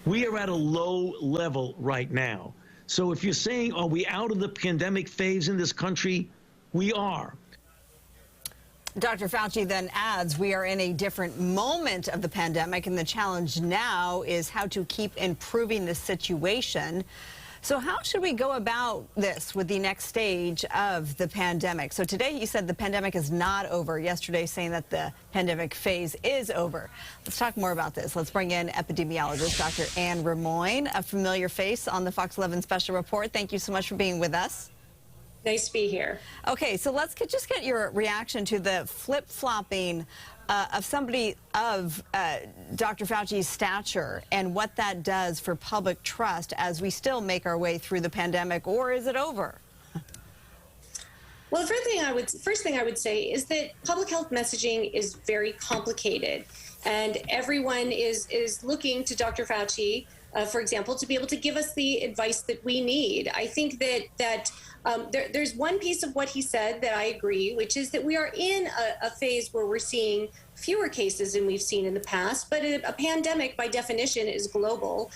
We are at a low level right now. So if you're saying, are we out of the pandemic phase in this country? We are. Dr. Fauci then adds, we are in a different moment of the pandemic, and the challenge now is how to keep improving the situation. So how should we go about this with the next stage of the pandemic? So today he said the pandemic is not over. Yesterday saying that the pandemic phase is over. Let's talk more about this. Let's bring in epidemiologist Dr. Rimoin, a familiar face on the Fox 11 Special Report. Thank you so much for being with us. Nice to be here. Okay, so let's just get your reaction to the flip-flopping of somebody of Dr. Fauci's stature and what that does for public trust as we still make our way through the pandemic, or is it over? Well, the first thing I would say is that public health messaging is very complicated, and everyone is looking to Dr. Fauci, for example, to be able to give us the advice that we need. I think that there's one piece of what he said that I agree, which is that we are in a phase where we're seeing fewer cases than we've seen in the past, but a pandemic by definition is global.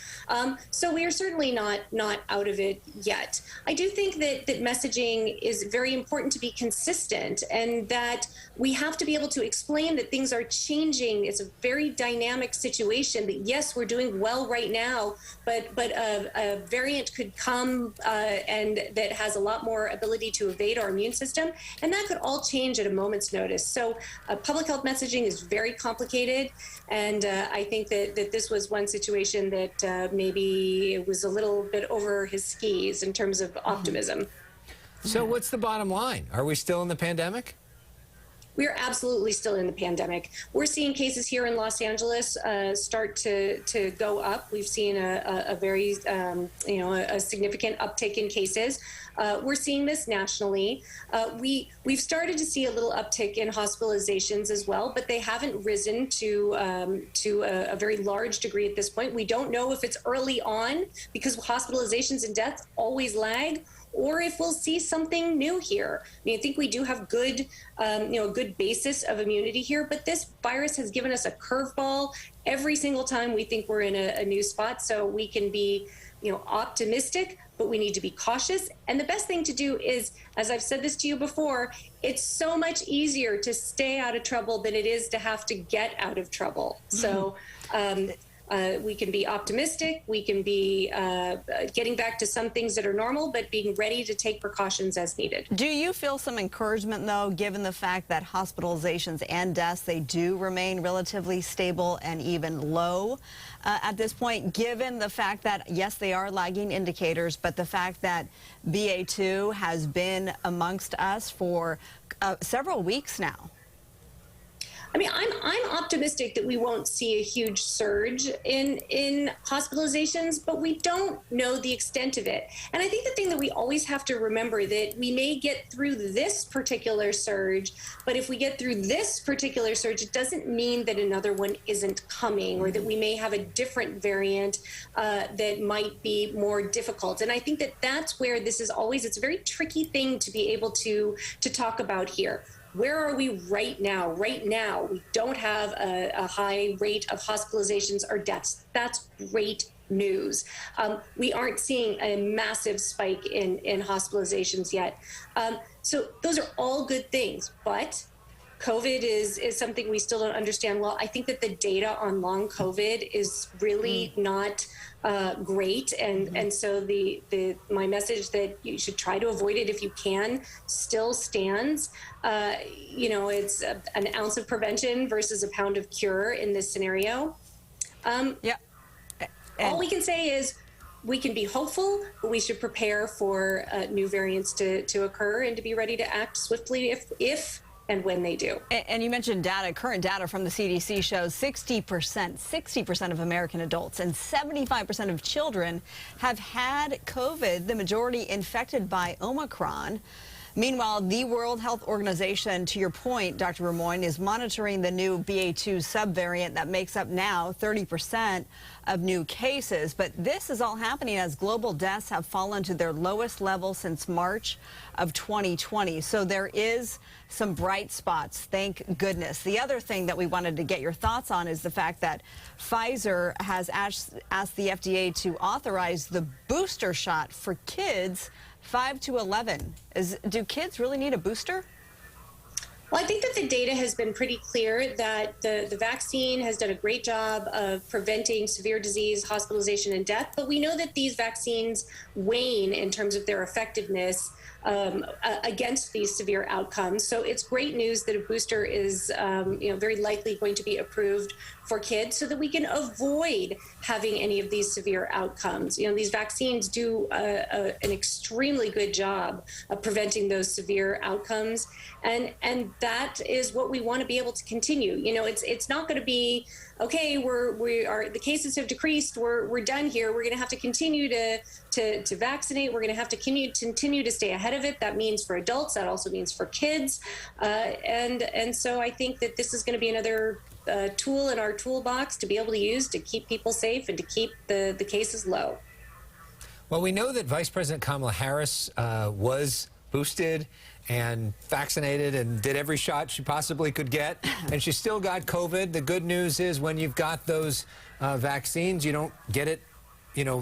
So we are certainly not out of it yet. I do think that messaging is very important to be consistent, and that we have to be able to explain that things are changing. It's a very dynamic situation, that yes, we're doing well right now, but a variant could come and that has a lot more ability to evade our immune system, and that could all change at a moment's notice. So public health messaging is very complicated, and I think that this was one situation that maybe it was a little bit over his skis in terms of optimism. So what's the bottom line? Are we still in the pandemic? We are absolutely still in the pandemic. We're seeing cases here in Los Angeles start to go up. We've seen a very, a significant uptick in cases. We're seeing this nationally. We've started to see a little uptick in hospitalizations as well, but they haven't risen to a very large degree at this point. We don't know if it's early on, because hospitalizations and deaths always lag, or if we'll see something new here. I mean, I think we do have good, a good basis of immunity here, but this virus has given us a curveball every single time we think we're in a new spot. So we can be, optimistic, but we need to be cautious. And the best thing to do is, as I've said this to you before, it's so much easier to stay out of trouble than it is to have to get out of trouble. So, we can be optimistic, we can be getting back to some things that are normal, but being ready to take precautions as needed. Do you feel some encouragement, though, given the fact that hospitalizations and deaths, they do remain relatively stable and even low at this point, given the fact that, yes, they are lagging indicators, but the fact that BA2 has been amongst us for several weeks now? I mean, I'm optimistic that we won't see a huge surge in hospitalizations, but we don't know the extent of it. And I think the thing that we always have to remember, that we may get through this particular surge, but if we get through this particular surge, it doesn't mean that another one isn't coming, or that we may have a different variant that might be more difficult. And I think that that's where this is always, it's a very tricky thing to be able to talk about here. Where are we right now? Right now, we don't have a high rate of hospitalizations or deaths. That's great news. We aren't seeing a massive spike in hospitalizations yet. So those are all good things, but COVID is something we still don't understand well. I think that the data on long COVID is really not great, and so my message that you should try to avoid it if you can still stands. It's an ounce of prevention versus a pound of cure in this scenario. All we can say is we can be hopeful, but we should prepare for new variants to occur and to be ready to act swiftly if and when they do. And you mentioned data. Current data from the CDC shows 60% of American adults and 75% of children have had COVID, the majority infected by Omicron. Meanwhile, the World Health Organization, to your point, Dr. Rimoin, is monitoring the new BA2 subvariant that makes up now 30% of new cases. But this is all happening as global deaths have fallen to their lowest level since March of 2020. So there is some bright spots, thank goodness. The other thing that we wanted to get your thoughts on is the fact that Pfizer has asked the FDA to authorize the booster shot for kids 5 to 11. Do kids really need a booster? Well, I think that the data has been pretty clear that the vaccine has done a great job of preventing severe disease, hospitalization, and death. But we know that these vaccines wane in terms of their effectiveness against these severe outcomes. So it's great news that a booster is very likely going to be approved for kids so that we can avoid having any of these severe outcomes. These vaccines do an extremely good job of preventing those severe outcomes. And that is what we want to be able to continue. It's not going to be, okay, the cases have decreased, we're done here. We're going to have to continue to vaccinate. We're going to have to continue to stay ahead of it. That means for adults. That also means for kids. And so I think that this is going to be another tool in our toolbox to be able to use to keep people safe and to keep the cases low. Well, we know that Vice President Kamala Harris was boosted and vaccinated and did every shot she possibly could get, and she still got COVID. The good news is when you've got those vaccines, you don't get it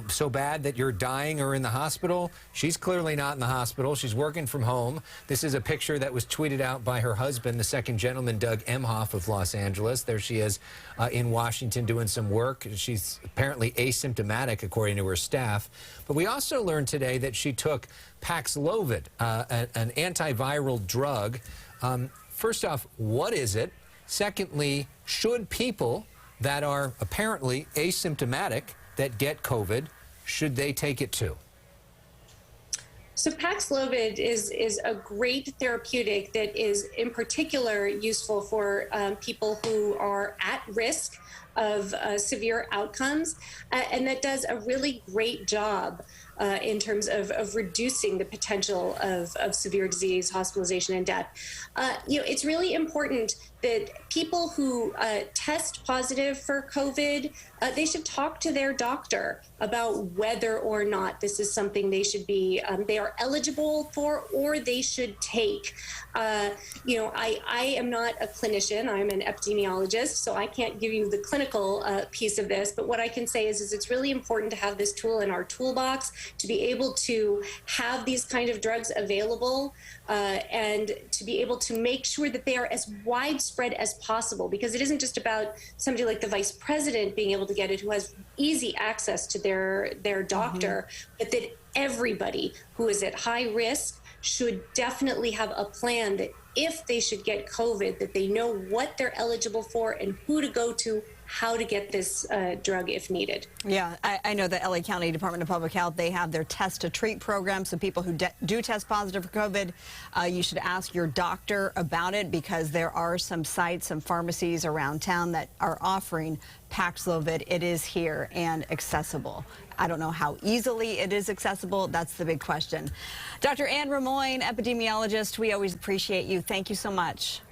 so bad that you're dying or in the hospital. She's clearly not in the hospital. She's working from home. This is a picture that was tweeted out by her husband, the second gentleman, Doug Emhoff of Los Angeles. There she is in Washington doing some work. She's apparently asymptomatic, according to her staff. But we also learned today that she took Paxlovid, an antiviral drug. First off, what is it? Secondly, should people that are apparently asymptomatic that get COVID, should they take it too? So Paxlovid is a great therapeutic that is in particular useful for people who are at risk of severe outcomes, and that does a really great job in terms of reducing the potential of severe disease, hospitalization, and death. It's really important that people who test positive for COVID, they should talk to their doctor about whether or not this is something they should be, they are eligible for or they should take. I am not a clinician, I'm an epidemiologist, so I can't give you the clinical piece of this, but what I can say is it's really important to have this tool in our toolbox to be able to have these kind of drugs available and to be able to make sure that they are as widespread as possible, because it isn't just about somebody like the vice president being able to get it who has easy access to their doctor, but that everybody who is at high risk should definitely have a plan that if they should get COVID, that they know what they're eligible for and who to go to, how to get this drug if needed. Yeah, I know the LA County Department of Public Health, they have their test to treat program. So people who do test positive for COVID, you should ask your doctor about it, because there are some sites, some pharmacies around town that are offering Paxlovid. It is here and accessible. I don't know how easily it is accessible. That's the big question. Dr. Anne Rimoin, epidemiologist, we always appreciate you. Thank you so much.